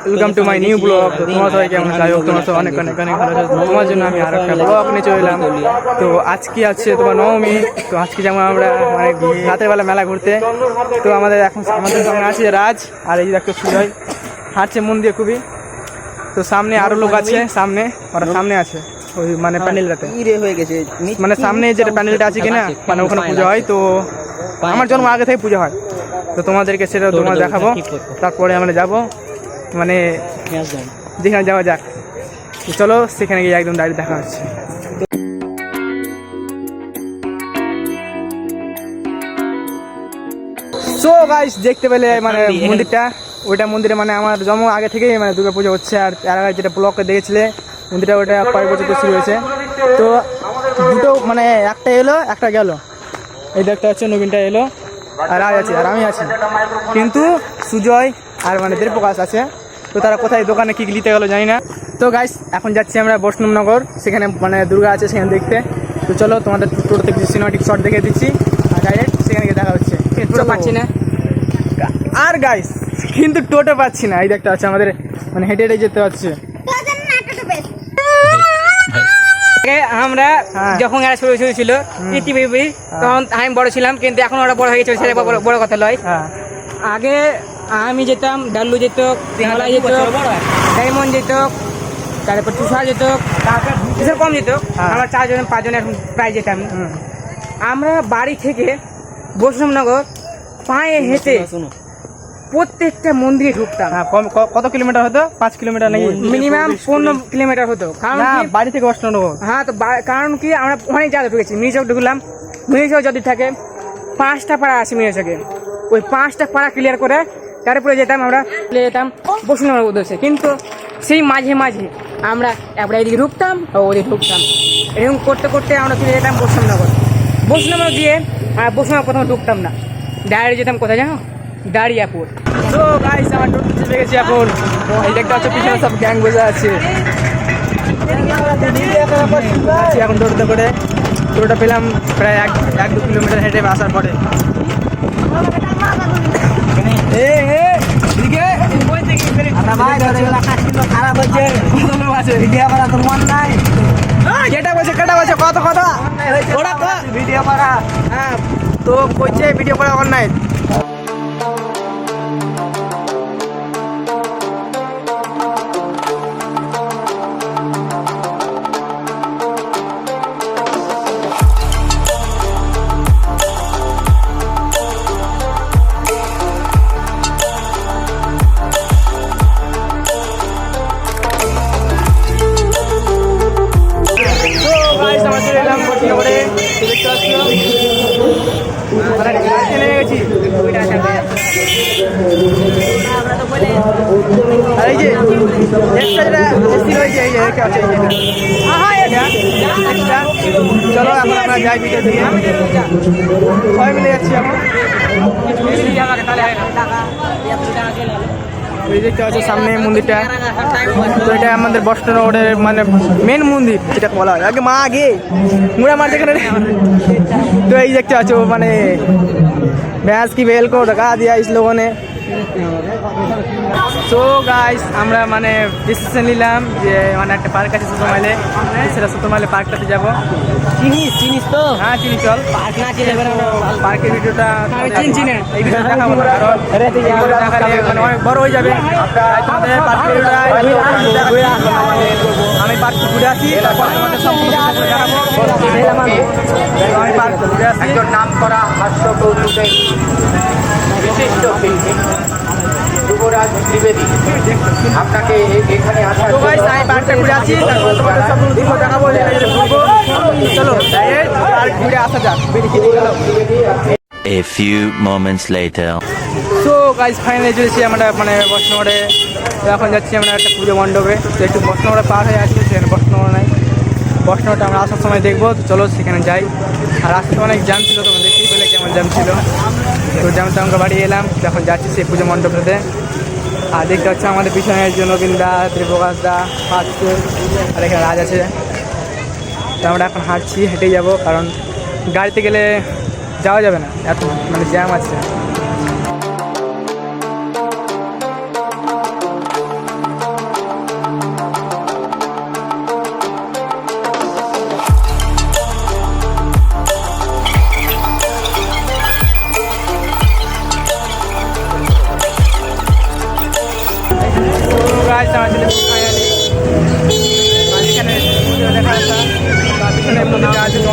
Welcome to my new blog. তো তোমার সবাই কেমন যাই হোক, তোমার সব অনেক অনেক অনেক ভালো আছে। তোমার জন্য আমি আর একটা ব্লগ নিয়ে চলে এলাম। তো আজকে আছে তোমার নবমী। তো আজকে যেমন আমরা মানে রাতের বেলা মেলা ঘুরতে। তো আমাদের সঙ্গে আছে রাজ, আর এই দেখো সুজয় হাঁটছে মন দিয়ে খুবই। তো সামনে আরো লোক আছে, ওরা সামনে আছে ওই মানে প্যান্ডেলটাতে হয়ে গেছে, মানে সামনে যেটা প্যান্ডেলটা আছে কিনা, মানে ওখানে পুজো হয়। তো আমার জন্ম আগে থেকে পুজো হয়। তো তোমাদেরকে সেটা তোমার দেখাবো, তারপরে আমরা যাব মানে যেখানে যাওয়া যাক। চলো সেখানে গিয়ে একদম ডাইরেক্ট দেখা হচ্ছে। সো গাইস দেখতে পেলে মানে মন্দিরটা, ওইটা মন্দিরে মানে আমার জন্ম আগে থেকেই মানে দুর্গা পুজো হচ্ছে। আর তার আগে যেটা ব্লকে দেখেছিলে মন্দিরটা, ওইটা কয়েক বছর তো শুরু হয়েছে। তো দুটো মানে একটা এলো একটা গেল। এই দেখতে হচ্ছে নবীনটা এলো আর রাজ আছে আর আমি আছি, কিন্তু সুজয় আর মানে দেবপ্রকাশ আছে। তো তারা কোথায় দোকানে কি নিতে গেলো জানি না। তো গাইস এখন যাচ্ছি আমরা বৈষ্ণবনগর, সেখানে মানে দুর্গা আছে সেখানে দেখতে। তো চলো তোমাদের টোটো থেকে সিনেমাটিক শট দেখে দিচ্ছি, আর ডাইরেক্ট সেখানে গিয়ে দেখা হচ্ছে। টোটো পাচ্ছি না আর গাইস, কিন্তু টোটো পাচ্ছি না। এই দেখতে হচ্ছে আমাদের মানে হেঁটে হেঁটে যেতে হচ্ছে। আমরা যখন এরা শুরু ছিল ইতিবিবি, তখন আমি বড় ছিলাম, কিন্তু এখন ওরা বড় হয়ে গেছে, সেটা বড় কথা নয়। আগে আমি যেতাম, ডাল্লু যেত, মলাই যেত, ডায়মন্ড যেত, তারপর তুষার যেত, তুষার কম যেত। আমরা 4 জন 5 জন এখন প্রায় যেতাম। আমরা বাড়ি থেকে বৈষ্ণবনগর পায়ে হেঁটে প্রত্যেকটা মন্দিরে ঢুকতাম। কত কিলোমিটার হতো? 5 কিলোমিটার নাকি? মিনিমাম 15 কিলোমিটার হতো। কারণ বাড়ি থেকে বৈষ্ণবনগর, হ্যাঁ, তো কারণ কি আমরা অনেক জায়গা ঢুকেছি। মিনিচক ঢুকলাম, মিনিচক যদি থাকে 5টা পাড়া আছে মিনিচকে, ওই 5টা পাড়া ক্লিয়ার করে তারপরে যেতাম আমরা বৈষ্ণবনগর উদ্দেশ্যে। কিন্তু সেই মাঝে মাঝে আমরা একবার এদিকে ঢুকতাম ও ওদিকে ঢুকতাম, এরকম করতে করতে আমরা চলে যেতাম বৈষ্ণবনগর গিয়ে। আর বৈষ্ণবনগর প্রথমে ঢুকতাম না, ডাইরেক্ট যেতাম কোথায় জানো? দাঁড়িয়াপুর। তো গাইস আমার টোটো চেপে গেছি এখন। এই দেখতে হচ্ছে পিছনে সব গ্যাং বসে আছে। এখন টোটোতে করে টোটোটা পেলাম প্রায় 1-2 কিলোমিটার হেঁটে আসার পরে। কেটা বলছে কত কথা ভিডিও করা, হ্যাঁ তো বলছে ভিডিও করা অনলাইন। চলো এখন আমরা যাই ভিতর দিকে, সবাই মিলে যাচ্ছি এখন। এই দেখতে পাচ্ছ সামনে মন্দিরটা, তো এটা আমাদের বৈষ্ণবনগরের মানে মেন মন্দির যেটা বলা হয়। আগে আগে মুড়া মারছে কেন? তো এই দেখতে পাচ্ছ মানে भैंस की बेल को ढका दिया इस लोगों ने। তো গাইস আমরা মানে ডিসিশন নিলাম যে মানে একটা পার্ক আছে ছোটো মাইলে, সেটা ছোটো মাইলে পার্কটাতে যাবো। চিনিস তো? হ্যাঁ চিনি, চল। পার্ক না চিনে পার্কের ভিডিওটা চিনছি না, এই ভিডিও দেখাবো না, কারণ দেখালে মানে অনেক বড় হয়ে যাবে। আমি পার্ক ঘুরে আসি, তারপর তোমাদের সব দেখাবো। আমি পার্ক ঘুরে আসি। একজন নাম করা হাস্য কৌতুকে বিশিষ্ট শিল্পী যুবরাজ ত্রিবেদী আপনাকে এখানে আসার জন্য আমি পার্কটা ঘুরে আসি, তারপর তোমাদের সব ভিডিও দেখাবো। চলো ডাইরেক্ট পার্ক ঘুরে আসা যাক। A few moments later. So guys finally চলেছি আমরা মানে বৈষ্ণবনগরে। তো এখন যাচ্ছি আমরা একটা পুজো মণ্ডপে। তো একটু বৈষ্ণবনগরে পার হয়ে আসছে, সেখানে বৈষ্ণবনগর নাই, বৈষ্ণবটা আমরা আসার সময় দেখবো। তো চলো সেখানে যাই। আর আসতে অনেক জ্যাম ছিল, তোমরা দেখতেই পেলে কেমন জ্যাম ছিল। তো জ্যামটা আমরা বাড়ি এলাম, এখন যাচ্ছি সেই পুজো মণ্ডপটাতে। আর দেখতে হচ্ছে আমাদের পিছনে নবীন দা, ত্রিপ্রকাশ দা হাঁটছে, আর এখানে রাজ আছে। তো আমরা এখন হাঁটছি, হেঁটেই যাবো, কারণ গাড়িতে গেলে যাওয়া যাবে না, এত মানে জ্যাম আছে।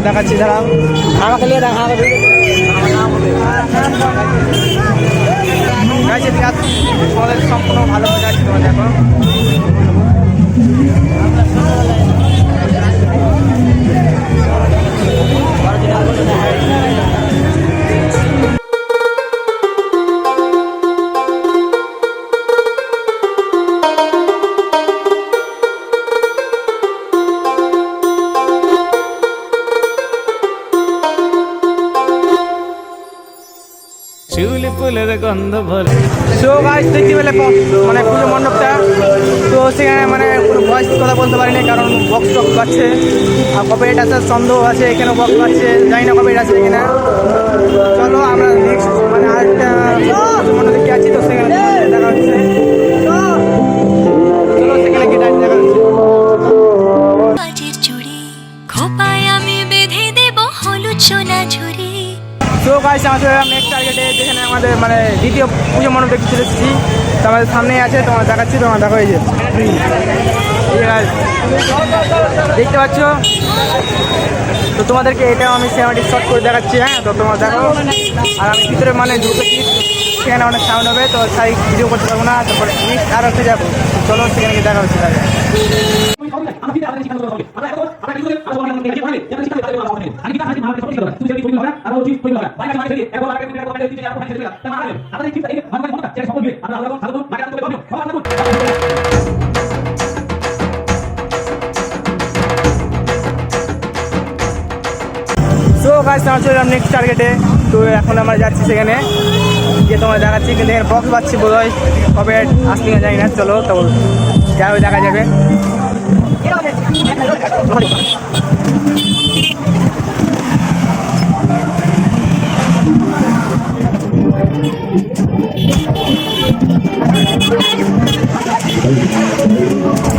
তোমার দেখাচ্ছি দাঁড়াও। আমাকে নিয়ে দেখা হবে গাইছে ঠিক আছে, তোমাদের সম্পূর্ণ ভালো হয়ে যাচ্ছে তোমার দেখো। শিউলি ফুলের গন্ধ ভরে সো গাইস দেখতে পেলে মানে পুজো মণ্ডপটা, তো সেখানে মানে কোনো ভয়েস কথা বলতে পারিনি কারণ বক্স টক্স বাজছে আর কপিরাইট আসার সন্দেহ আছে, এখানে বক্স বাজছে, জানি না কপিরাইট আছে কিনা। চলো আমরা নেক্সট মানে আরেকটা পুজো মণ্ডপে কি আছি, তো সেখানে দেখা হচ্ছে। চলো সেখানে গিয়ে দেখা হচ্ছে। কাজের চুড়ি খোপায় আমি বেঁধে দেব হলুদ সোনা ঝুড়ি। তো গাইস আমরা চলে এলাম নেক্সট টার্গেটে, যেখানে আমাদের মানে দ্বিতীয় পুজো মণ্ডপ দেখতে চলে এসেছি। তো আমাদের সামনেই আছে, তোমার দেখাচ্ছি, তোমার দেখা হয়েছে দেখতে পাচ্ছ। তো তোমাদেরকে এটাও আমি সিনেমাটিক শর্ট করে দেখাচ্ছি, হ্যাঁ। তো তোমার দেখো, আর আমি ভিতরে মানে ঢুকেছি, সেখানে অনেক সাউন্ড হবে, তো সাই ভিডিও করতে পারবো না। তারপরে নেক্সট আরও একটা যাবো, চলো সেখানে গিয়ে দেখা হচ্ছে তাহলে। সো গাইস আমরা চলে এলাম নেক্সট টার্গেটে। তো এখন আমরা যাচ্ছি সেখানে গিয়ে তোমার দেখাচ্ছি, কিন্তু এখানে বক্স পাচ্ছি বোধ হয়, কবে আসতে জানি না। চলো তো যা হবে দেখা যাবে।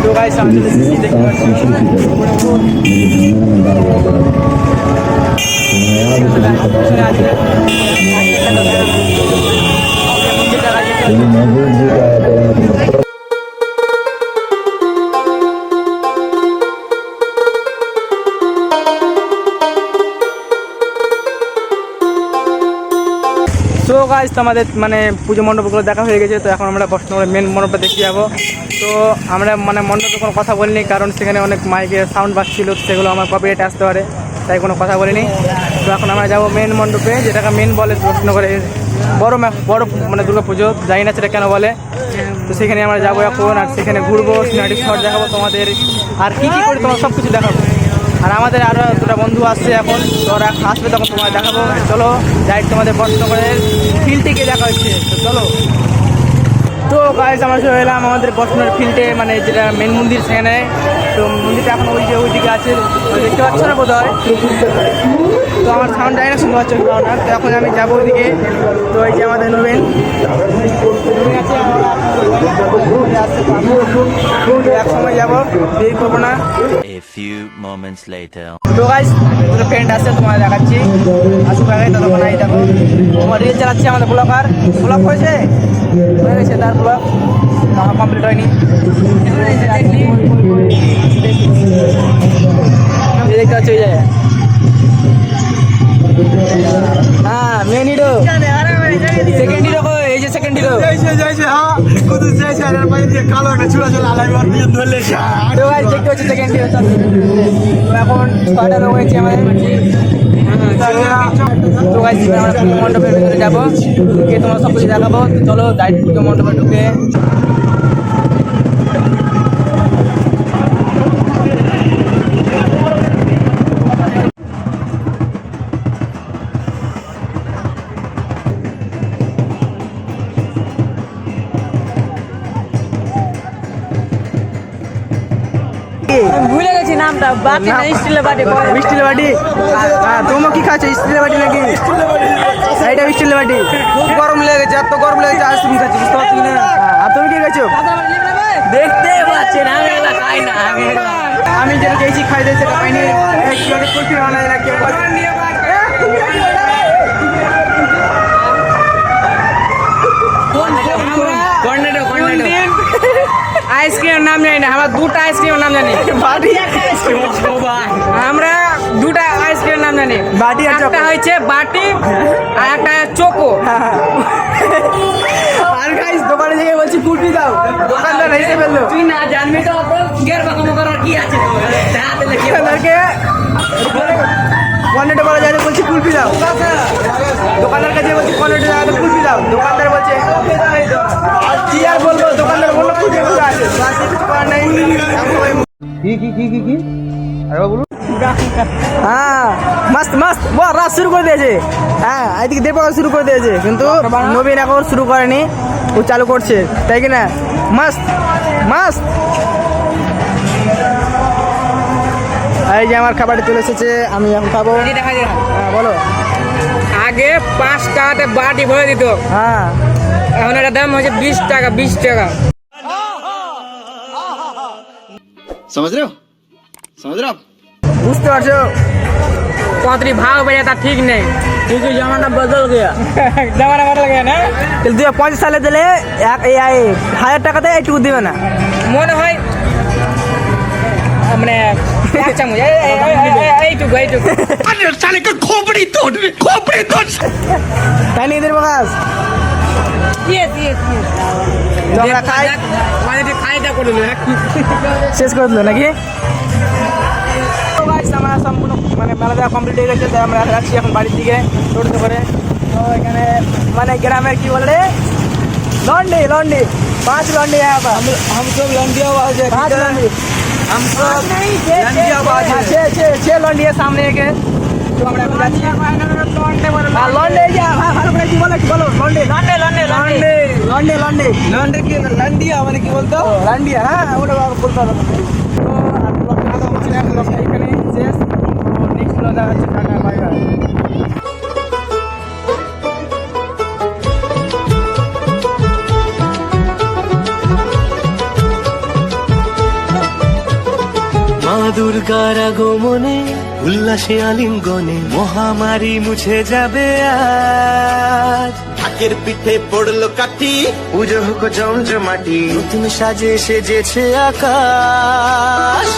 তো গাইস আমি দেখতে পাচ্ছি। তো গাইস আমাদের মানে পুজো মণ্ডপগুলো দেখা হয়ে গেছে, তো এখন আমরা মেন মণ্ডপটা দেখতে যাবো। তো আমরা মানে মণ্ডপে কোনো কথা বলিনি কারণ সেখানে অনেক মাইকের সাউন্ড বাজছিল, সেগুলো আমার কপিরাইট আসতে পারে, তাই কোনো কথা বলিনি। তো এখন আমরা যাবো মেন মণ্ডপে, যেটাকে মেন বলে প্রশ্ন করে বড় মানে দুর্গা পুজো, জানি না সেটা কেন বলে। তো সেখানে আমরা যাবো এখন, আর সেখানে ঘুরবো, সিনেমাটিক শট দেখাবো তোমাদের, আর কী কী করে তোমার সব কিছু দেখাবো। আর আমাদের আরও দুটো বন্ধু আসছে এখন, তো ওরা আসবে তখন তোমার দেখাবো। চলো ডাইরেক্ট তোমাদের বসনগরের ফিল্ডটিকে দেখা হচ্ছে, তো চলো। তো গাইস আমরা চলে এলাম আমাদের বসনগরের ফিল্ডে, মানে যেটা মেন মন্দির সেখানে। তো মন্দিরটা এখন ওইদিকে আছে, দেখতে পাচ্ছ না বোধ হয়। তো আমার সাউন্ড যায় না, শুনতে পাচ্ছ না। তো এখন আমি যাবো ওইদিকে। তো এই যে আমাদের নবীন এক সময় যাবো, দেরি করবো না। A few moments later. তো গাইস দুটো ফ্রেন্ড আসছে, তোমার দেখাচ্ছি, আসুক আগে। তো তখন এই দেখো তোমার রিল চালাচ্ছি, আমাদের ব্লগ হয়েছে, হয়ে গেছে তার ব্লগ, আমার কমপ্লিট হয়নি। দেখতে পাচ্ছ এই জায়গায়, হ্যাঁ মেন হিরো, সেকেন্ড হিরো, এই যে সেকেন্ড হিরো। তো গাইস দেখতে পাচ্ছি সেকেন্ড হিরো। এখন স্টার্টার হয়েছে আমাদের। তো গাইস আমরা মণ্ডপের ভিতরে যাবো, গিয়ে তোমার সব কিছু দেখাবো। তো চলো ডাইরেক্ট পুজো মণ্ডপে ঢুকে ভুলে গেছি নামটা, বাটি না স্টিলের বাটি, স্টিলের বাটি। হ্যাঁ তোমরা কি খাচ্ছ, স্টিলের বাটি নাকি? এইটা স্টিলের বাটি। খুব গরম লেগেছে, এত গরম লেগেছে, আইসক্রিম খাচ্ছি, বুঝতে পারছি না। আর তুমি কি খাচ্ছো? দেখতে পাচ্ছেন আমি এগুলা খাই না, আমি যেটা খেয়েছি খাইতে সেটা পাইনি। কুলফি বানাই না কেউ। আইসক্রিমের নাম জানি না, আমরা দুটো আইসক্রিমের নাম জানি। আমরা দুটা আইসক্রিমের বাটি আর একটা চকো। হয়েছে বাটি আর একটা চোকো। আর গাইস দোকানে যেয়ে বলছি কুলপি দাও, দোকানদার এসে বললো তুই না জানবি তো গের বাকামো করার কি আছে দোকানদারকে পনেরো বলা যায়, বলছি কুলপি দাও, দোকানদার কাছে বলছি পনেরো টাকা কুলপি দাও, দোকানদার বলছে আর কি আর বলবো, দোকানদার বললো কুলপি কোথায় আছে, তো আর কিছু করার নেই। কি আরে বলুন। হ্যাঁ মস্ত মস্ত ও রাত শুরু করে দিয়েছে, হ্যাঁ এদিকে দেড় পাকা শুরু করে দিয়েছে, কিন্তু নবীন এখন শুরু করেনি, ও চালু করছে, তাই কি না? মস্ত মস্ত। এই যে আমার খাবারটি চলে এসেছে, আমি এখন খাবো। দেখা যায় হ্যাঁ বলো। আগে 5 টাকাতে বাটি ভরে দিত, হ্যাঁ এখন এটার দাম হচ্ছে 20 টাকা 20 টাকা। समझ रहे हो आप? বুঝতে পারছো? কতটি ভাগ বেড়ে তা ঠিক নেই, क्योंकि जमाना बदल गया। জামানা বদল গেছে না। 2050 সালে দিলে 1000 টাকাতে এইটুকু দিবে না। মনে হয় মানে এক চামচ এইটুকু এইটুকু। তাই নিয়ে দেবো কাজ ইয়েস ইয়েস তো আমরা খাই, মানে খাইটা করে দিল শেষ করে দিল নাকি? তো guys, আমরা সম্পূর্ণ মানে মেলা দেওয়া কমপ্লিট হয়ে গেছে, তাই আমরা যাচ্ছি এখন বাড়ির দিকে টোটোতে করে। তো এখানে মানে গ্রামের কি বলে রে, লন্ডি লন্ডি 5 লন্ডি है यहाँ हम सब लंडी आवाज है 5 लंडी हम सब लंडी आवाज है 6 लंडी है सामने एक है। तो আমরা এখন যাচ্ছি আর লন্ডে যা ভালো করে কি বলে বলো লন্ডে লন্ডে লন্ডে লন্ডে লন্ডে লন্ডে লন্ডে কি লন্ডিয়া মানে কি বলতো লন্ডিয়া, হ্যাঁ ওটা বলতে হবে। তো আর ব্লগটা কথা বলছি না, ব্লগটা এখানে শেষ। তো নেক্সট ব্লগ দেখা হচ্ছে, টাটা বাই বাই। মা দুর্গার আগমনে উল্লাসে আলিঙ্গনে মহামারী মুছে যাবে আজ। ঢাকের পিঠে পড়লো কাঠি, পুজো হোক জমজমাটি নতুন সাজে সেজেছে আকাশ।